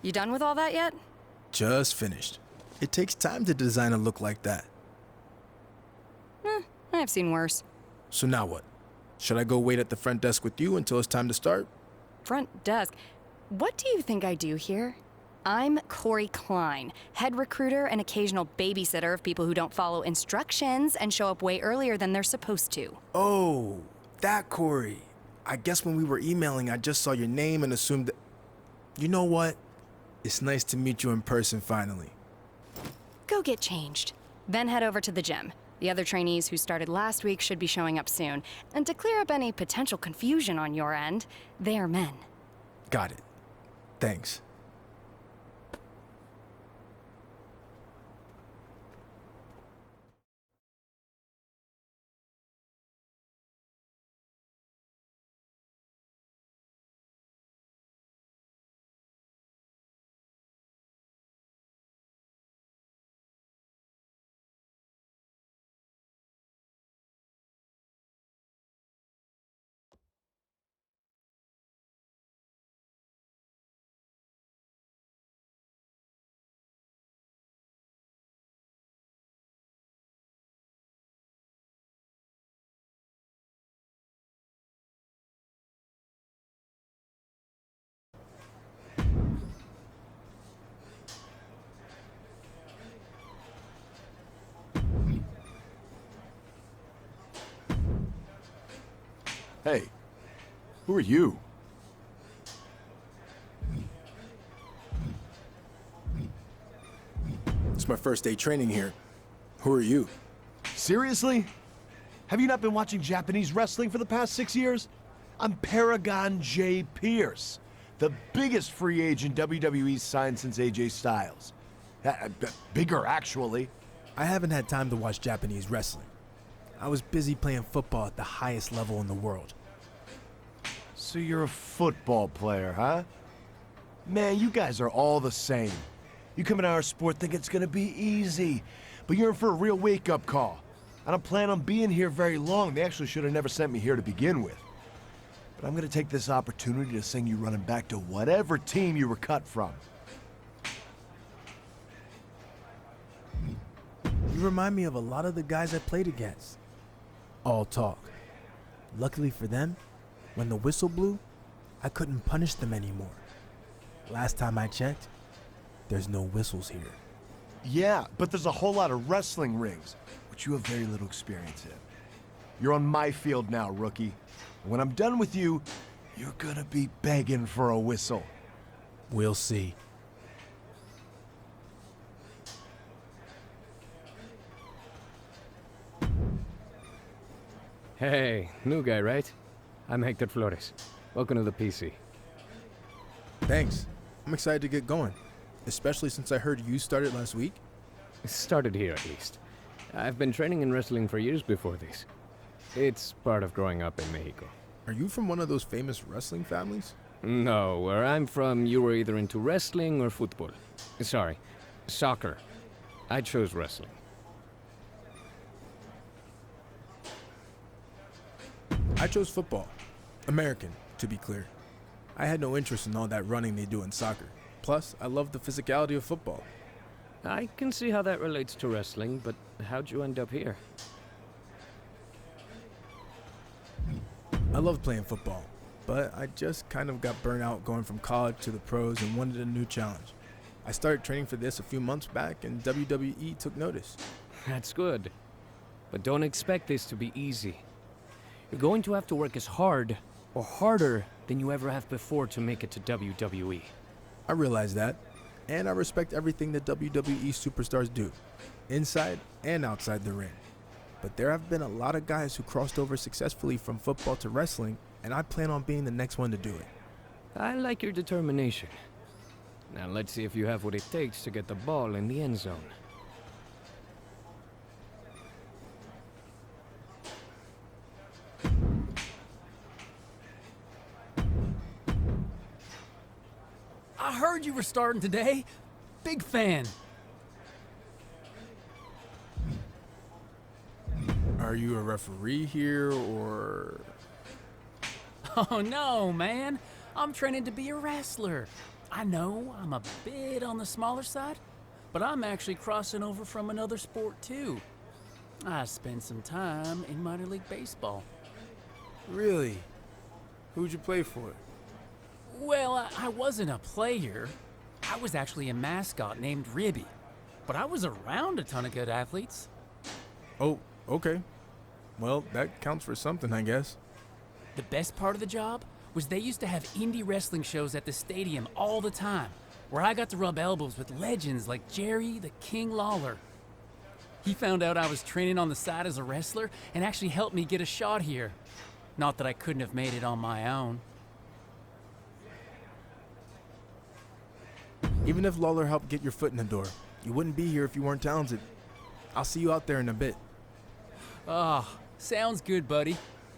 You done with all that yet? Just finished. It takes time to design a look like that. I've seen worse. So now what? Should I go wait at the front desk with you until it's time to start? Front desk. What do you think I do here? I'm Corey Klein, head recruiter and occasional babysitter of people who don't follow instructions and show up way earlier than they're supposed to. Oh, that Corey. I guess when we were emailing, I just saw your name and assumed that... You know what? It's nice to meet you in person finally. Go get changed. Then head over to the gym. The other trainees who started last week should be showing up soon. And to clear up any potential confusion on your end, they are men. Got it. Thanks. Hey, who are you? It's my first day training here. Who are you? Seriously? Have you not been watching Japanese wrestling for the past 6 years? I'm Paragon J. Pierce, the biggest free agent WWE's signed since AJ Styles. Bigger, actually. I haven't had time to watch Japanese wrestling. I was busy playing football at the highest level in the world. So you're a football player, huh? Man, you guys are all the same. You come into our sport thinking it's gonna be easy, but you're in for a real wake-up call. I don't plan on being here very long. They actually should have never sent me here to begin with. But I'm gonna take this opportunity to send you running back to whatever team you were cut from. You remind me of a lot of the guys I played against. All talk. Luckily for them, when the whistle blew, I couldn't punish them anymore. Last time I checked, there's no whistles here. Yeah, but there's a whole lot of wrestling rings, which you have very little experience in. You're on my field now, rookie. And when I'm done with you, you're gonna be begging for a whistle. We'll see. Hey, new guy, right? I'm Hector Flores. Welcome to the PC. Thanks. I'm excited to get going, especially since I heard you started last week. Started here, at least. I've been training in wrestling for years before this. It's part of growing up in Mexico. Are you from one of those famous wrestling families? No, where I'm from, you were either into wrestling or football. Sorry, soccer. I chose wrestling. I chose football. American, to be clear. I had no interest in all that running they do in soccer. Plus, I love the physicality of football. I can see how that relates to wrestling, but how'd you end up here? I love playing football, but I just kind of got burnt out going from college to the pros and wanted a new challenge. I started training for this a few months back, and WWE took notice. That's good. But don't expect this to be easy. You're going to have to work as hard, or harder, than you ever have before to make it to WWE. I realize that, and I respect everything that WWE superstars do, inside and outside the ring. But there have been a lot of guys who crossed over successfully from football to wrestling, and I plan on being the next one to do it. I like your determination. Now let's see if you have what it takes to get the ball in the end zone. I heard you were starting today. Big fan. Are you a referee here, or... Oh no, man. I'm training to be a wrestler. I know I'm a bit on the smaller side, but I'm actually crossing over from another sport too. I spent some time in minor league baseball. Really? Who'd you play for? Well, I wasn't a player. I was actually a mascot named Ribby. But I was around a ton of good athletes. Oh, okay. Well, that counts for something, I guess. The best part of the job was they used to have indie wrestling shows at the stadium all the time, where I got to rub elbows with legends like Jerry the King Lawler. He found out I was training on the side as a wrestler and actually helped me get a shot here. Not that I couldn't have made it on my own. Even if Lawler helped get your foot in the door, you wouldn't be here if you weren't talented. I'll see you out there in a bit. Ah, sounds good, buddy.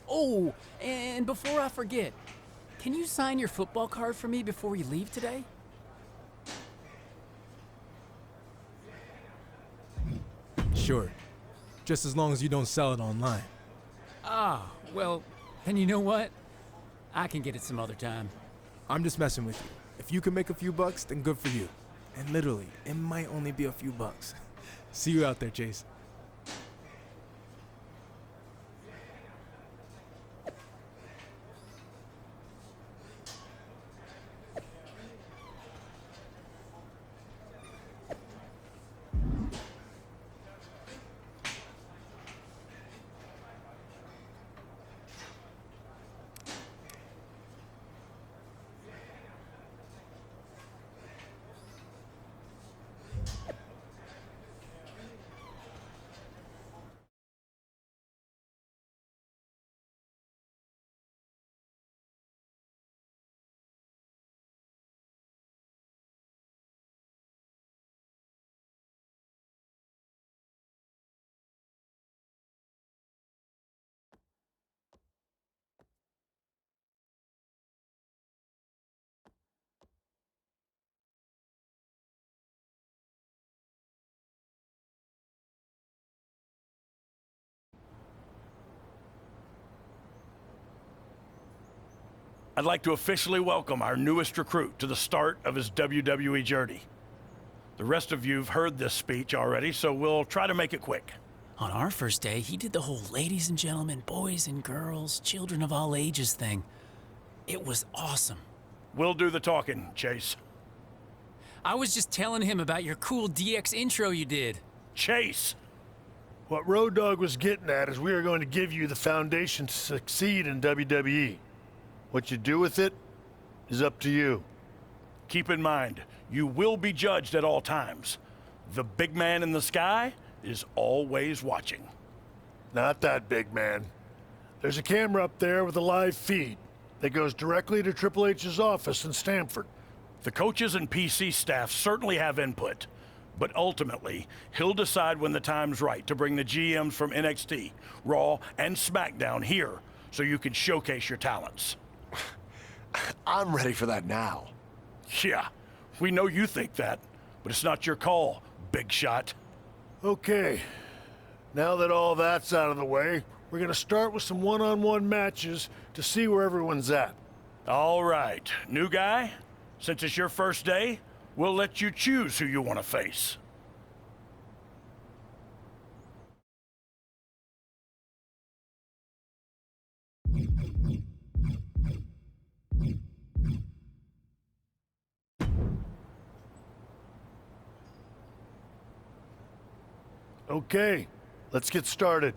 Oh, and before I forget, can you sign your football card for me before you leave today? Sure. Just as long as you don't sell it online. Ah, well, then you know what? I can get it some other time. I'm just messing with you. If you can make a few bucks, then good for you. And literally, it might only be a few bucks. See you out there, Chase. I'd like to officially welcome our newest recruit to the start of his WWE journey. The rest of you have heard this speech already, so we'll try to make it quick. On our first day, he did the whole ladies and gentlemen, boys and girls, children of all ages thing. It was awesome. We'll do the talking, Chase. I was just telling him about your cool DX intro you did. Chase! What Road Dogg was getting at is we are going to give you the foundation to succeed in WWE. What you do with it is up to you. Keep in mind, you will be judged at all times. The big man in the sky is always watching. Not that big man. There's a camera up there with a live feed that goes directly to Triple H's office in Stamford. The coaches and PC staff certainly have input, but ultimately, he'll decide when the time's right to bring the GMs from NXT, Raw, and SmackDown here so you can showcase your talents. I'm ready for that now. Yeah, we know you think that, but it's not your call, big shot. Okay, now that all that's out of the way, we're gonna start with some one-on-one matches to see where everyone's at. All right, new guy, since it's your first day, we'll let you choose who you want to face. Okay, let's get started.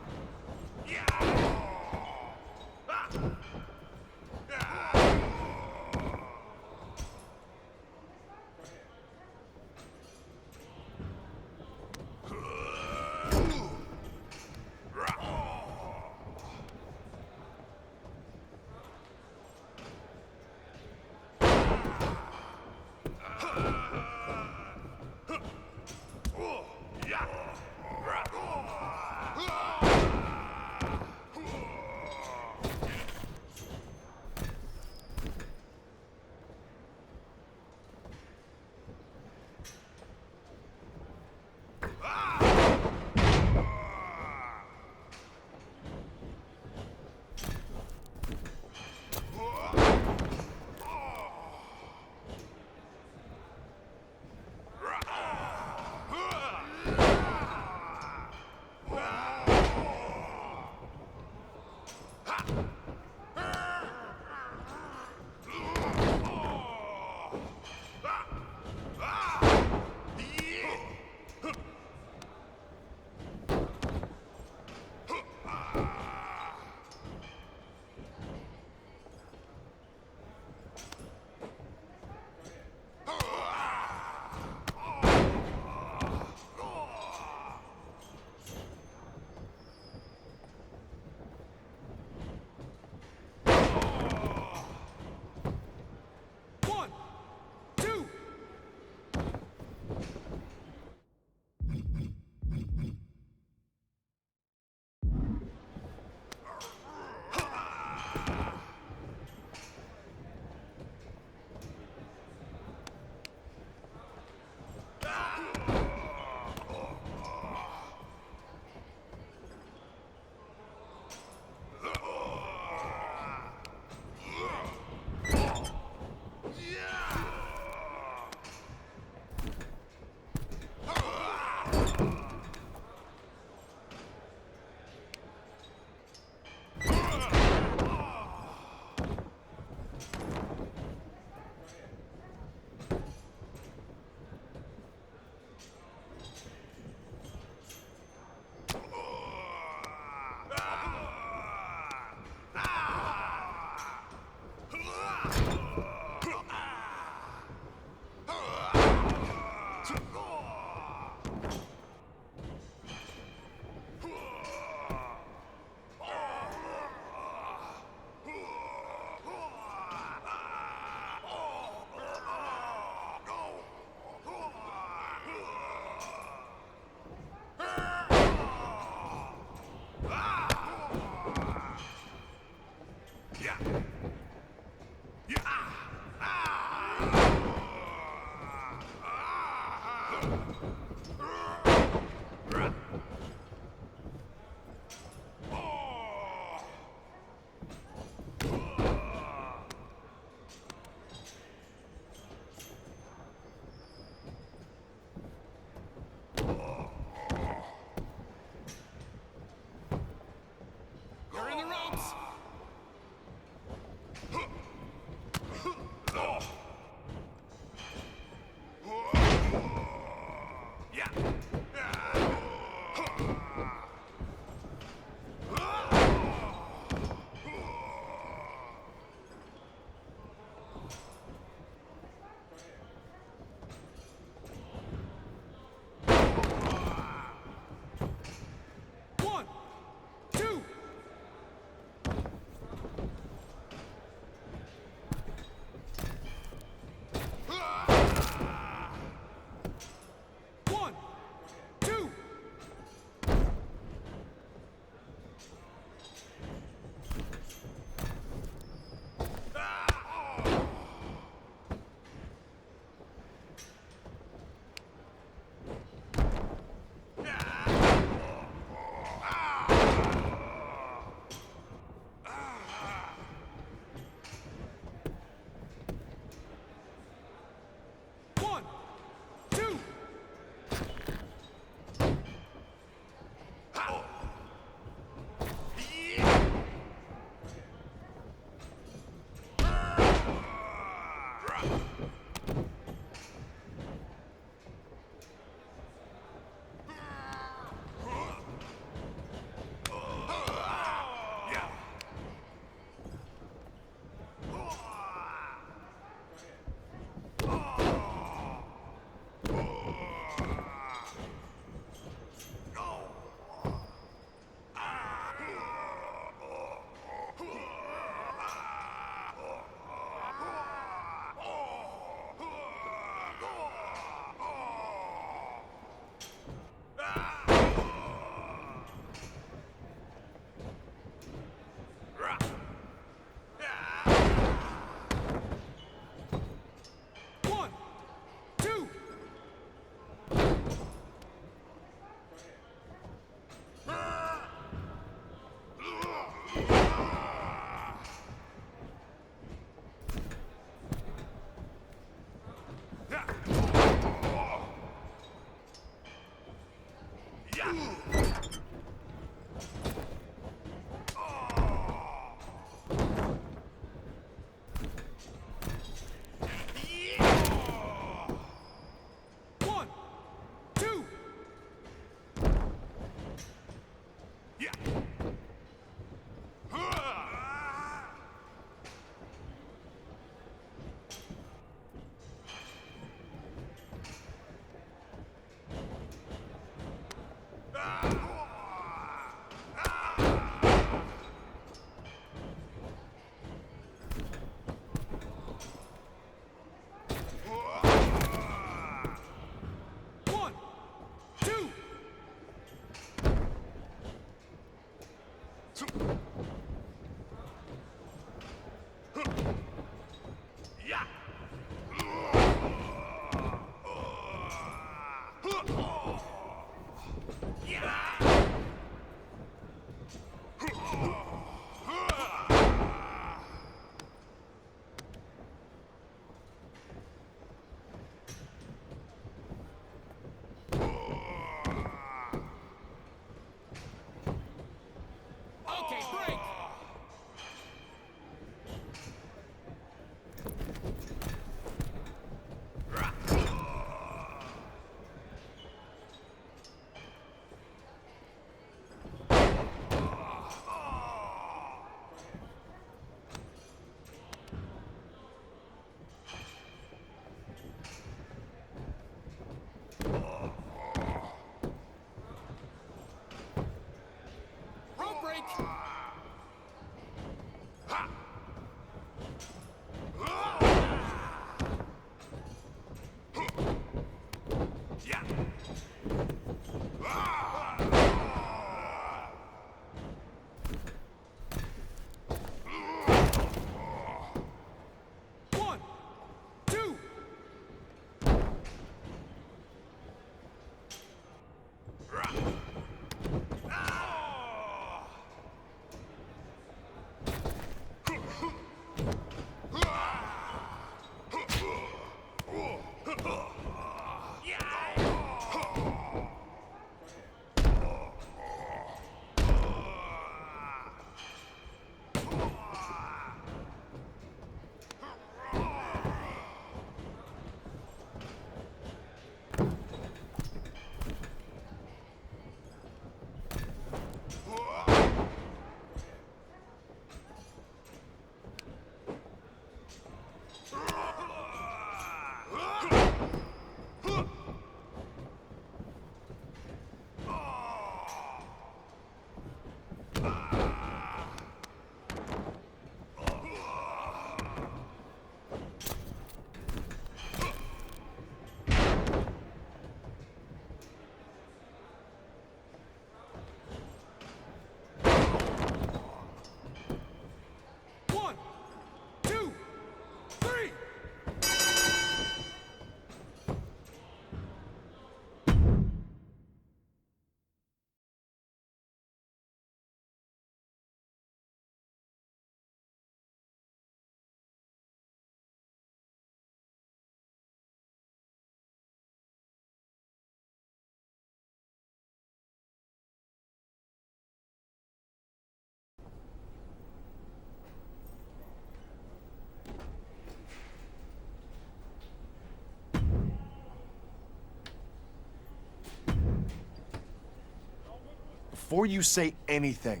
before you say anything,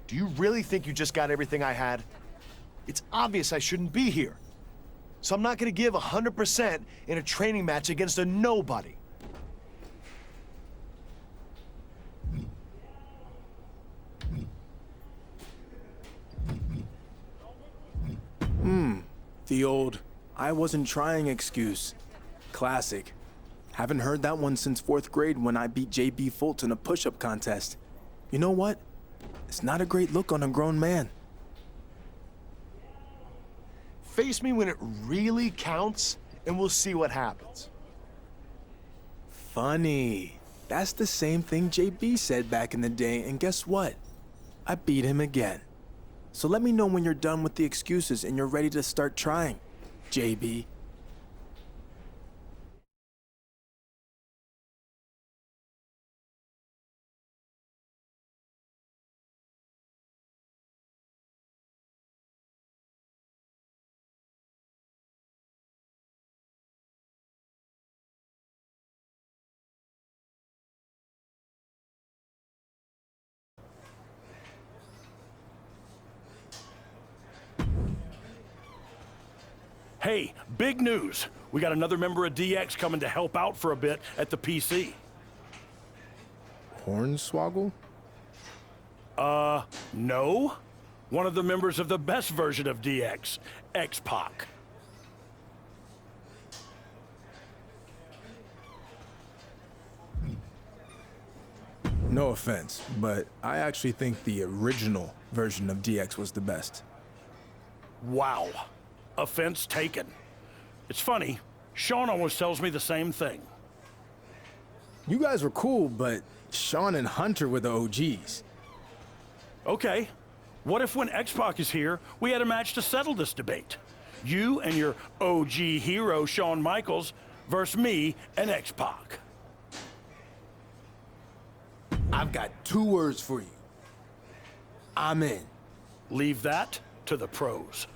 do you really think you just got everything I had? It's obvious I shouldn't be here. So I'm not gonna give 100% in a training match against a nobody. The old "I wasn't trying" excuse. Classic. Haven't heard that one since 4th grade when I beat JB Fultz in a push-up contest. You know what? It's not a great look on a grown man. Face me when it really counts, and we'll see what happens. Funny. That's the same thing JB said back in the day, and guess what? I beat him again. So let me know when you're done with the excuses and you're ready to start trying, JB. Hey, big news. We got another member of DX coming to help out for a bit at the PC. Hornswoggle? No. One of the members of the best version of DX, X-Pac. No offense, but I actually think the original version of DX was the best. Wow. Offense taken. It's funny, Sean always tells me the same thing. You guys were cool, but Sean and Hunter were the OGs. Okay. What if when X-Pac is here, we had a match to settle this debate? You and your OG hero, Shawn Michaels, versus me and X-Pac. I've got 2 words for you. I'm in. Leave that to the pros.